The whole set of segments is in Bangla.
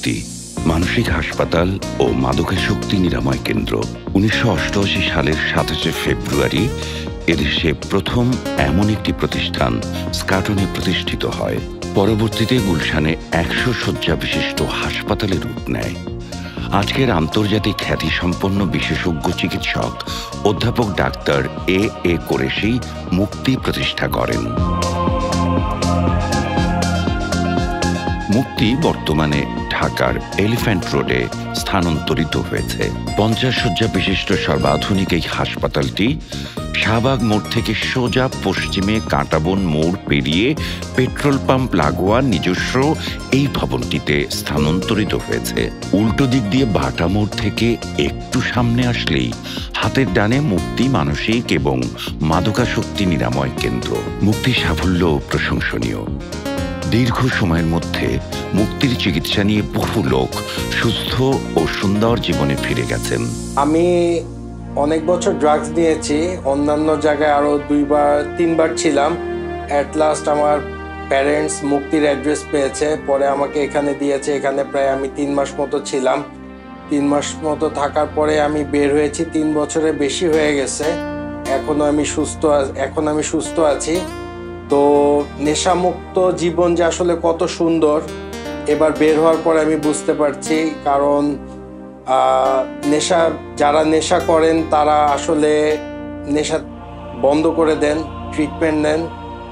মুক্তি মানসিক হাসপাতাল ও মাদকাসক্তি নিরাময় কেন্দ্র ১৯৮৮ সালের ২৭শে ফেব্রুয়ারি এদেশে প্রথম এমন একটি প্রতিষ্ঠান স্কাটনে প্রতিষ্ঠিত হয়। পরবর্তীতে গুলশানে ১০০ শয্যা বিশিষ্ট হাসপাতালে রূপ নেয়। আজকের আন্তর্জাতিক খ্যাতিসম্পন্ন বিশেষজ্ঞ চিকিৎসক অধ্যাপক ডাক্তার এ কোরেশি মুক্তি প্রতিষ্ঠা করেন। মুক্তি বর্তমানে ঢাকার এলিফ্যান্ট রোডে স্থানান্তরিত হয়েছে। ৫০ শয্যা বিশিষ্ট সর্বাধুনিক এই হাসপাতালটি শাহবাগ মোড় থেকে সোজা পশ্চিমে কাঁটাবন মোড় পেরিয়ে পেট্রোল পাম্প লাগোয়া নিজস্ব এই ভবনটিতে স্থানান্তরিত হয়েছে। উল্টো দিক দিয়ে বাটা মোড় থেকে একটু সামনে আসলেই হাতের ডানে মুক্তি মানসিক এবং মাদকাসক্তি নিরাময় কেন্দ্র। মুক্তির সাফল্য প্রশংসনীয়। দীর্ঘ সময়ের মধ্যে মুক্তির চিকিৎসা নিয়ে বহু লোক সুস্থ ও সুন্দর জীবনে ফিরে গেছেন। আমি অনেক বছর ড্রাগস নিয়েছি, অন্যান্য জায়গায় আরো 2-3বার ছিলাম। অ্যাট লাস্ট আমার প্যারেন্টস মুক্তির অ্যাড্রেস পেয়েছে, পরে আমাকে এখানে দিয়েছে। এখানে প্রায় আমি 3 মাস মতো ছিলাম। 3 মাস মতো থাকার পরে আমি বের হয়েছি। 3 বছরের বেশি হয়ে গেছে। এখন আমি সুস্থ আছি। তো নেশামুক্ত জীবন যে আসলে কত সুন্দর এবার বের হওয়ার পরে আমি বুঝতে পারছি। কারণ যারা নেশা করেন তারা আসলে নেশা বন্ধ করে দেন, ট্রিটমেন্ট নেন,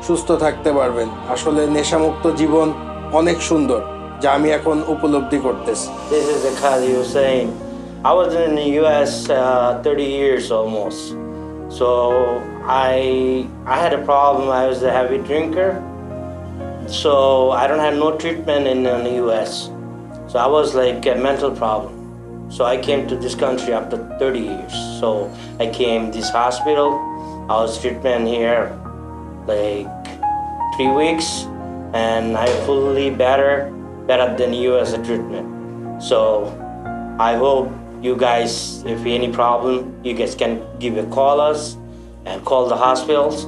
সুস্থ থাকতে পারবেন। আসলে নেশামুক্ত জীবন অনেক সুন্দর, যা আমি এখন উপলব্ধি করতেছি। This is the Kyle you were saying. I was in the US 30 years almost. So I had a problem. I was a heavy drinker. So I don't have no treatment in the US. So I was like a mental problem. So I came to this country after 30 years. So I came this hospital. I was treatment here like 3 weeks, and I fully better than US treatment. So I hope you guys, if any problem, you guys can call us and call the hospitals,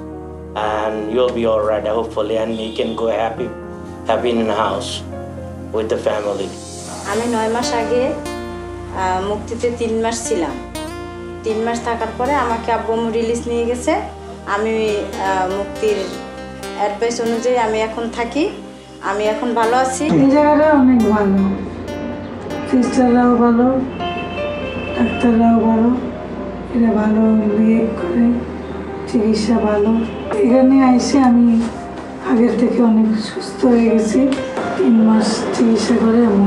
and you'll be all right, hopefully, and you can go happy in the house with the family. আমি 9 মাস আগে মুক্তিতে 3 মাস ছিলাম। 3 মাস থাকার পরে আমাকে আব্বু রিলিজ নিয়ে গেছে। আমি মুক্তির অ্যাডভাইস অনুযায়ী আমি এখন থাকি। আমি এখন ভালো আছি। এই জায়গাটা অনেক ভালো, সিস্টাররাও ভালো, ডাক্তাররাও ভালো, এরা ভালো বিহেভ করে, চিকিৎসা ভালো। এখানে এসে আমি আগের থেকে অনেক সুস্থ হয়ে গেছি। 3 মাস চিকিৎসা করে আমি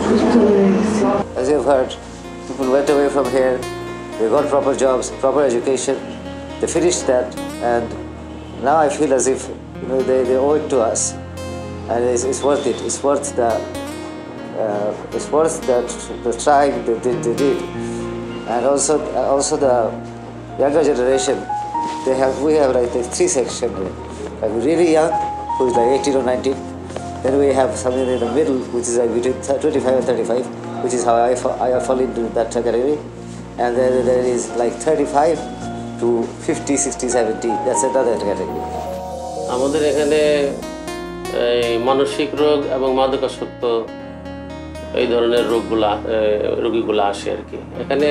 সুস্থ হয়ে গেছি। As you've heard, people went away from here, they got proper jobs, proper education, they finished that, and now I feel as if they owe it to us, and it's worth it. It's worth the trying they did, and also the younger generation. We have like 3 sections, like really young, who is like 18 or 19. Then we have something in the middle, which is like between 25 and 35, which is how I fall into that category. And then there is like 35 to 50, 60, 70. That's another category. আমাদের এখানে মানসিক রোগ এবং মাদকাসক্ত এই ধরনের রোগীগুলো আসে আর কি। এখানে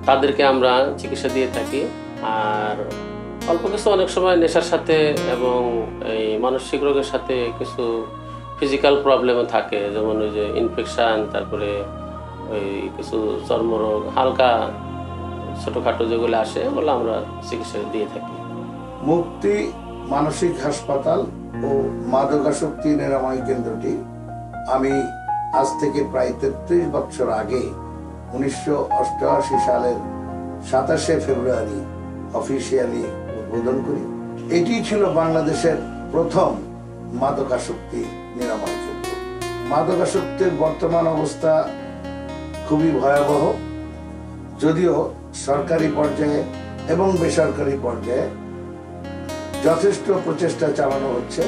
তাদেরকে আমরা চিকিৎসা দিয়ে থাকি। আর অল্প কিছু অনেক সময় নেশার সাথে এবং এই মানসিক রোগের সাথে কিছু ফিজিক্যাল প্রবলেমও থাকে, যেমন ওই যে ইনফেকশান, তারপরে ওই কিছু চর্মরোগ, হালকা ছোটোখাটো যেগুলো আসে ওগুলো আমরা চিকিৎসা দিয়ে থাকি। মুক্তি মানসিক হাসপাতাল ও মাদকাসক্তি নিরাময় কেন্দ্রটি আমি আজ থেকে প্রায় 33 বছর আগে 1988 সালের 27শে ফেব্রুয়ারি অফিসিয়ালি উদ্বোধন করি। এটি ছিল বাংলাদেশের প্রথম মাদকাসক্তি নিরাময় কেন্দ্র। মাদকাসক্তির বর্তমান অবস্থা খুবই ভয়াবহ, যদিও সরকারি পর্যায়ে এবং বেসরকারি পর্যায়ে যথেষ্ট প্রচেষ্টা চালানো হচ্ছে।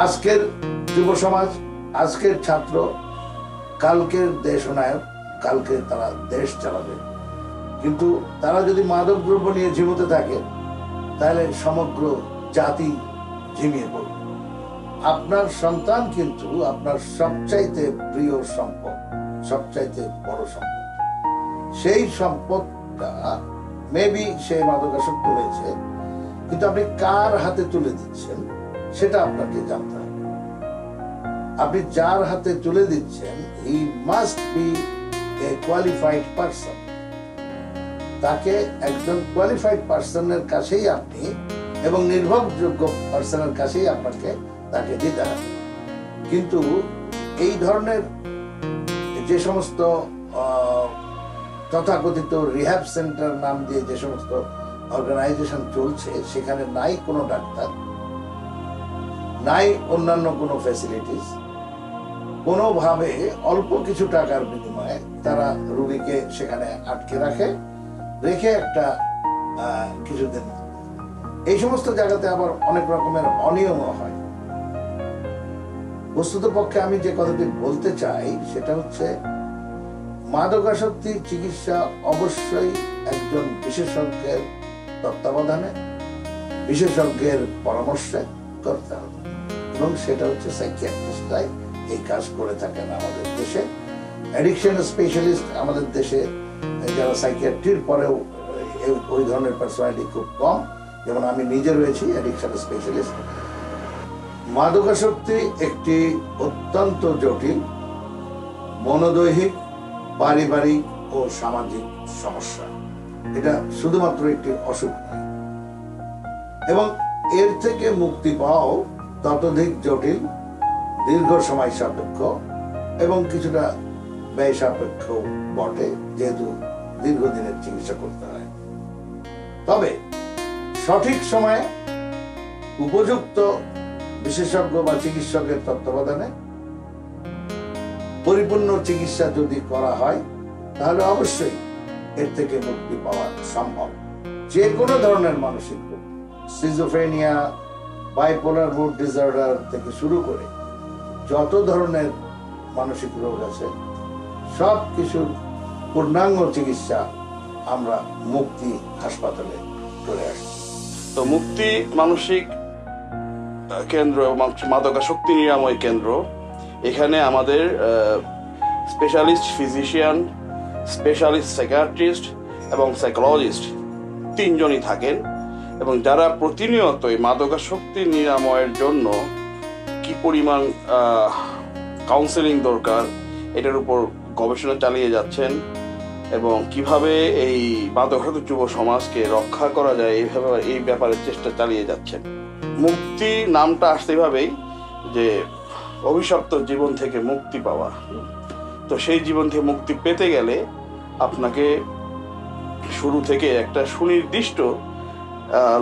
আজকের যুব সমাজ, আজকের ছাত্র, কালকের দেশনায়ক, কালকে তারা দেশ চালাবে। কিন্তু তারা যদি মাদক দ্রব্য নিয়ে ঝিমুতে থাকে তাহলে সমগ্র জাতি ঝিমিয়ে পড়বে। আপনার সন্তান কিন্তু আপনার সবচাইতে প্রিয় সম্পদ, সবচাইতে বড় সম্পদ। সেই সম্পদটা মেবি সে মাদকাসক্ত হয়েছে, কিন্তু আপনি কার হাতে তুলে দিচ্ছেন সেটা আপনাকে জানতে হবে। আপনি যার হাতে তুলে দিচ্ছেন, he must B A qualified person. তাকে একজন কোয়ালিফাইড পারসনের কাছেই আপনি এবং নির্ভরযোগ্য পারসনের কাছেই আপনাকে তাকে দিতে হবে। কিন্তু এই ধরনের যে সমস্ত তথাকথিত রিহ্যাব সেন্টার নাম দিয়ে যে সমস্ত অর্গানাইজেশন চলছে, সেখানে নাই কোনো ডাক্তার, নাই অন্যান্য কোনো ফ্যাসিলিটিস। কোনোভাবে অল্প কিছু টাকার বিনিময়ে তারা রোগীকে সেখানে আটকে রেখে একটা কিছুদিন, এই সমস্ত জায়গাতে আবার অনেক রকমের অনিয়মও হয়। বস্তুত পক্ষে আমি যে কথাটি বলতে চাই সেটা হচ্ছে, মাদকাসক্তি চিকিৎসা অবশ্যই একজন বিশেষজ্ঞের তত্ত্বাবধানে, বিশেষজ্ঞের পরামর্শে করতে হবে, এবং সেটা হচ্ছে সাইকিয়াট্রিস্টরাই এই কাজ করে থাকেন আমাদের দেশে। অ্যাডিকশন স্পেশালিস্ট আমাদের দেশে যারা সাইকিয়াট্রির পরেও ওই ধরনের পার্সোনালিটি খুব কম, যেমন আমি নিজে রয়েছি অ্যাডিকশন স্পেশালিস্ট। মাদকাসক্তি একটি অত্যন্ত জটিল মনোদৈহিক, পারিবারিক ও সামাজিক সমস্যা। এটা শুধুমাত্র একটি অসুখ নয়, এবং এর থেকে মুক্তি পাওয়াও ততোধিক জটিল, দীর্ঘ সময় সাপেক্ষ এবং কিছুটা ব্যয় সাপেক্ষ বটে, যেহেতু দীর্ঘদিনের চিকিৎসা করতে হয়। তবে সঠিক সময়ে উপযুক্ত বিশেষজ্ঞ বা চিকিৎসকের তত্ত্বাবধানে পরিপূর্ণ চিকিৎসা যদি করা হয়, তাহলে অবশ্যই এর থেকে মুক্তি পাওয়া সম্ভব। যে কোনো ধরনের মানসিক রোগ, সিজোফ্রেনিয়া, বাইপোলার মুড ডিসঅর্ডার থেকে শুরু করে যত ধরনের মানসিক রোগ আছে, সব কিছুর পূর্ণাঙ্গ চিকিৎসা আমরা মুক্তি হাসপাতালে করে আসছি। তো মুক্তি মানসিক কেন্দ্র, মাদকাসক্তি নিরাময় কেন্দ্র, এখানে আমাদের স্পেশালিস্ট ফিজিশিয়ান, স্পেশালিস্ট সাইকিয়াট্রিস্ট এবং সাইকোলজিস্ট তিনজনই থাকেন, এবং যারা প্রতিনিয়ত এই মাদকাসক্তি নিরাময়ের জন্য কি পরিমাণ কাউন্সেলিং দরকার এটার উপর গবেষণা চালিয়ে যাচ্ছেন, এবং কিভাবে এই মাদকাসক্ত যুব সমাজকে রক্ষা করা যায় এই ব্যাপারে চেষ্টা চালিয়ে যাচ্ছেন। মুক্তি নামটা আসতে এভাবেই যে অভিশপ্ত জীবন থেকে মুক্তি পাওয়া। তো সেই জীবন থেকে মুক্তি পেতে গেলে আপনাকে শুরু থেকে একটা সুনির্দিষ্ট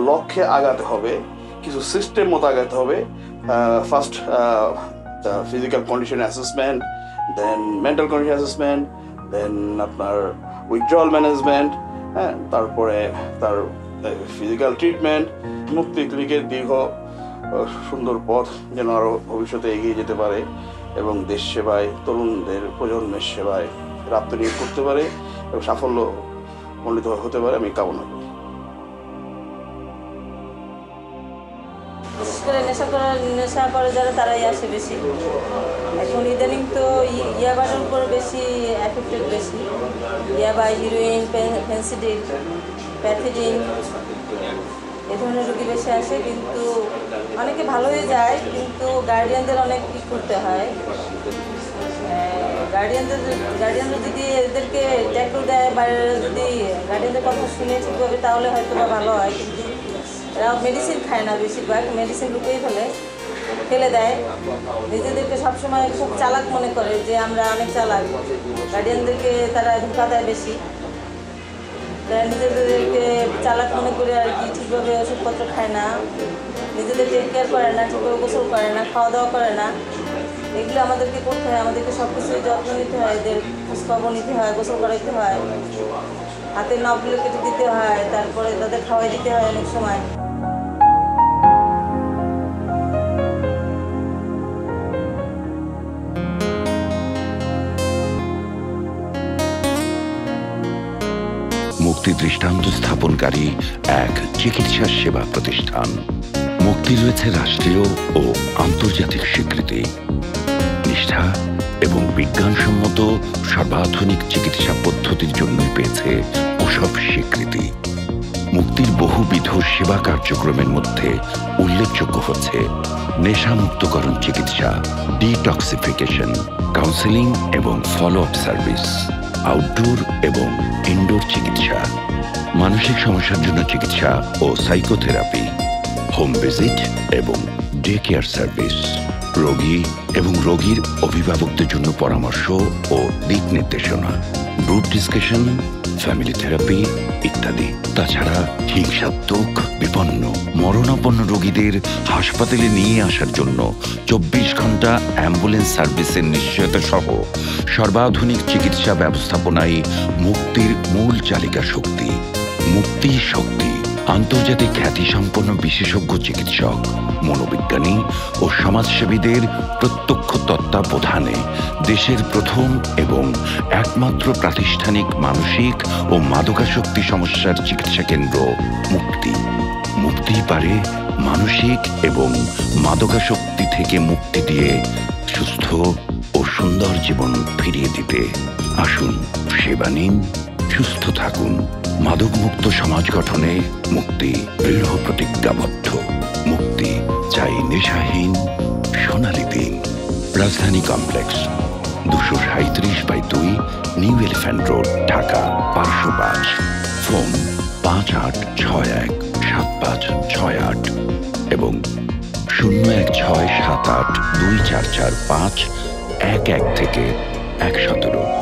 লক্ষ্যে আগাতে হবে, কিছু সিস্টেম মতো আগাতে হবে। ফার্স্ট ফিজিক্যাল কন্ডিশন অ্যাসেসমেন্ট, দেন মেন্টাল কন্ডিশন অ্যাসেসমেন্ট, দেন আপনার উইথড্রল ম্যানেজমেন্ট, হ্যাঁ, তারপরে তার ফিজিক্যাল ট্রিটমেন্ট। মুক্তি ক্লিনিকের দীর্ঘ সুন্দর পথ যেন আরও ভবিষ্যতে এগিয়ে যেতে পারে এবং দেশ সেবায়, তরুণদের প্রজন্মের সেবায় আত্মনিয়োগ করতে পারে এবং সাফল্য মণ্ডিত হতে পারে আমি কামনা করি। বিশেষ করে নেশা করে যারা, তারাই আসে বেশি। এখন ইদানিং তো ইয়াবার উপর বেশি এফেক্টেড, বেশি ইয়াবা, হিরোইন, ফেন্সিডিল, প্যাথিডিন, এ ধরনের রোগী বেশি আসে। কিন্তু অনেকে ভালো হয়ে যায়, কিন্তু গার্ডিয়ানদের অনেক কি করতে হয়। গার্ডিয়ানরা যদি এদেরকে ট্যাকল দেয়, বাইরে যদি গার্ডিয়ানদের কথা শুনে ঠিকভাবে, তাহলে হয়তো বা ভালো হয়। কিন্তু এরা মেডিসিন খায় না, বেশিরভাগ মেডিসিন লুকিয়ে ফেলে দেয়। নিজেদেরকে সবসময় খুব চালাক মনে করে যে আমরা অনেক চালাক। গার্ডিয়ানদেরকে তারা ধোঁকা দেয় বেশি, তারা নিজেদেরকে চালাক মনে করে আর কি ঠিকভাবে ওষুধপত্র খায় না, নিজেদের টেক কেয়ার করে না, ঠিকভাবে গোসল করে না, খাওয়া দাওয়া করে না। এগুলো আমাদেরকে করতে হয়, আমাদেরকে সব কিছুই যত্ন নিতে হয়, এদের খোঁজখবর নিতে হয়, গোসল করাইতে হয়, হাতের নখগুলো কেটে দিতে হয়, তারপরে তাদের খাওয়াই দিতে হয় অনেক সময়। মুক্তি দৃষ্টান্ত স্থাপনকারী এক চিকিৎসা সেবা প্রতিষ্ঠান মুক্তি রয়েছে রাষ্ট্রীয় ও আন্তর্জাতিক স্বীকৃতি। নিষ্ঠা এবং বিজ্ঞানসম্মত সর্বাধুনিক চিকিৎসা পদ্ধতির জন্যই পেয়েছে ওসব স্বীকৃতি। মুক্তির বহুবিধ সেবা কার্যক্রমের মধ্যে উল্লেখযোগ্য হচ্ছে নেশামুক্তকরণ চিকিৎসা, ডিটক্সিফিকেশন, কাউন্সেলিং এবং ফলো আপ সার্ভিস, আউটডোর এবং ইনডোর চিকিৎসা, মানসিক সমস্যার জন্য চিকিৎসা ও সাইকোথেরাপি, হোম ভিজিট এবং ডে কেয়ার সার্ভিস, রোগী এবং রোগীর অভিভাবকদের জন্য পরামর্শ ও দিক নির্দেশনা, গ্রুপ ডিসকাশন, ফ্যামিলি থেরাপি ইত্যাদি। তাছাড়া হিংসাত্মক, বিপন্ন, মরণাপন্ন রোগীদের হাসপাতালে নিয়ে আসার জন্য 24 ঘন্টা অ্যাম্বুলেন্স সার্ভিসের নিশ্চয়তা সহ সর্বাধুনিক চিকিৎসা ব্যবস্থাপনায় মুক্তির মূল চালিকা শক্তি। মুক্তি শক্তি আন্তর্জাতিক খ্যাতিসম্পন্ন বিশেষজ্ঞ চিকিৎসক, মনোবিজ্ঞানী ও সমাজসেবীদের প্রত্যক্ষ তত্ত্বাবধানে দেশের প্রথম এবং একমাত্র প্রাতিষ্ঠানিক মানসিক ও মাদকাসক্তি সমস্যার চিকিৎসা কেন্দ্র মুক্তি। মুক্তি পারে মানসিক এবং মাদকাসক্তি থেকে মুক্তি দিয়ে সুস্থ ও সুন্দর জীবন ফিরিয়ে দিতে। আসুন, সেবা নিন, সুস্থ থাকুন। মাদকমুক্ত সমাজ গঠনে মুক্তি দৃঢ় প্রতিজ্ঞাবদ্ধ। মুক্তি চাই নেশাহীন সোনালী দিন। রাজধানী complex, 237/2, new elephant road, Dhaka 505। Phone 58617568 এবং 01678244511 থেকে 117।